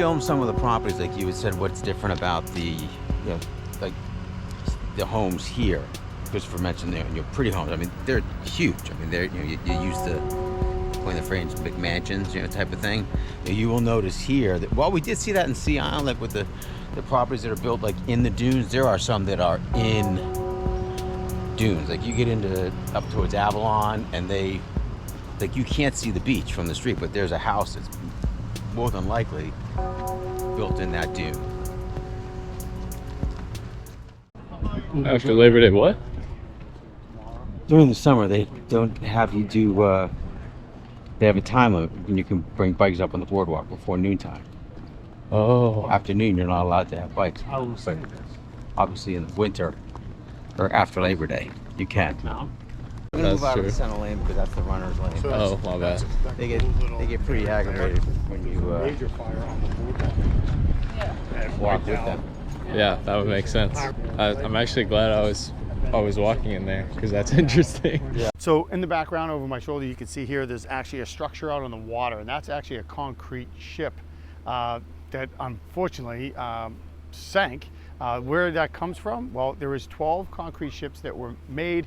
filmed some of the properties, like you had said, what's different about the, like the homes here. Christopher mentioned your pretty homes. I mean, they're huge. I mean, they're you use the coin the phrase big mansions, type of thing. You will notice here that while we did see that in Sea Island, like with the properties that are built like in the dunes, there are some that are in dunes. Like you get into up towards Avalon, and they like you can't see the beach from the street, but there's a house that's more than likely built in that dune. After Labor Day, what? During the summer, they don't have you do. They have a time limit when you can bring bikes up on the boardwalk before noontime. Oh. Afternoon, you're not allowed to have bikes. But obviously, in the winter or after Labor Day, you can. I'm gonna move out of the center lane because that's the runner's lane. Oh, my bad. They get pretty aggravated when you major fire on the boardwalk. walk with them. Yeah, that would make sense. I'm actually glad I was walking in there because that's interesting. Yeah. So in the background over my shoulder, you can see here, there's actually a structure out on the water, and that's actually a concrete ship that unfortunately sank. Where that comes from? Well, there was 12 concrete ships that were made.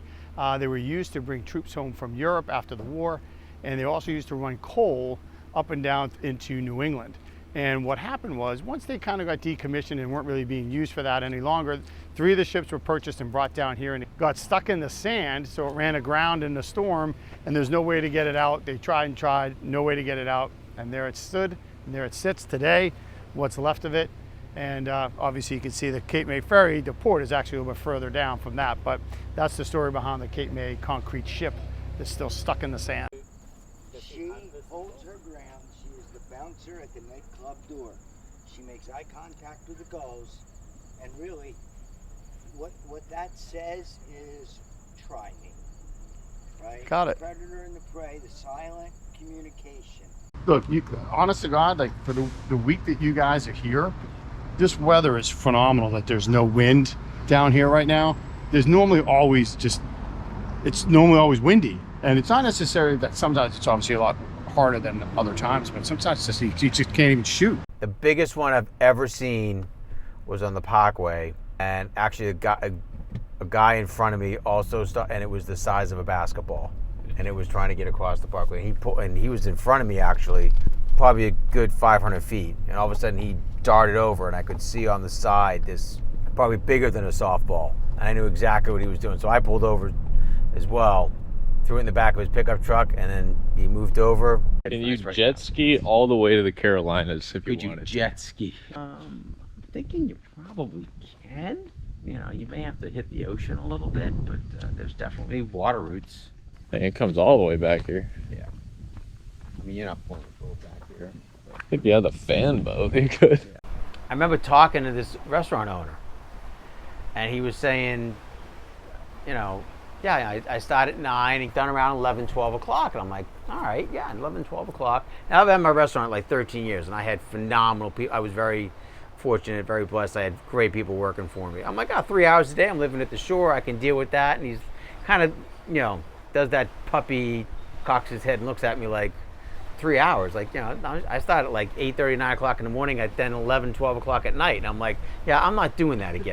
They were used to bring troops home from Europe after the war, and they also used to run coal up and down into New England. And what happened was, once they kind of got decommissioned and weren't really being used for that any longer, 3 of the ships were purchased and brought down here, and it got stuck in the sand, so it ran aground in the storm, and there's no way to get it out. They tried and tried, no way to get it out, and there it stood, and there it sits today, what's left of it. And obviously you can see the Cape May ferry, the port is actually a little bit further down from that, but that's the story behind the Cape May concrete ship that's still stuck in the sand. She holds her ground. She is the bouncer at the nightclub door. She makes eye contact with the gulls, and really, what that says is, try me, right? Got it. The predator and the prey, the silent communication. Look, honest to God, like for the week that you guys are here, this weather is phenomenal. That there's no wind down here right now. There's normally always it's normally always windy, and it's not necessarily that. Sometimes it's obviously a lot harder than other times, but sometimes you just can't even shoot. The biggest one I've ever seen was on the Parkway, and actually a guy in front of me also and it was the size of a basketball, and it was trying to get across the Parkway. He was in front of me actually, probably a good 500 feet, and all of a sudden he darted over, and I could see on the side this probably bigger than a softball, and I knew exactly what he was doing, so I pulled over as well, threw it in the back of his pickup truck, and then he moved over. Can you jet ski all the way to the Carolinas if you Could you wanted? jet ski? I'm thinking you probably can. You may have to hit the ocean a little bit, but there's definitely water routes. And it comes all the way back here. Yeah. I mean, you're not pulling the boat back here. If you had the fan boat, you could. I remember talking to this restaurant owner, and he was saying, I start at 9 and done around 11, 12 o'clock. And I'm like, all right, 11, 12 o'clock. And I've had my restaurant like 13 years, and I had phenomenal people. I was very fortunate, very blessed. I had great people working for me. I'm like, 3 hours a day. I'm living at the shore. I can deal with that. And he's kind of, does that puppy, cocks his head and looks at me like, 3 hours. Like, I start at like 8:30, 9 o'clock in the morning, at then 11, 12 o'clock at night. And I'm like, I'm not doing that again.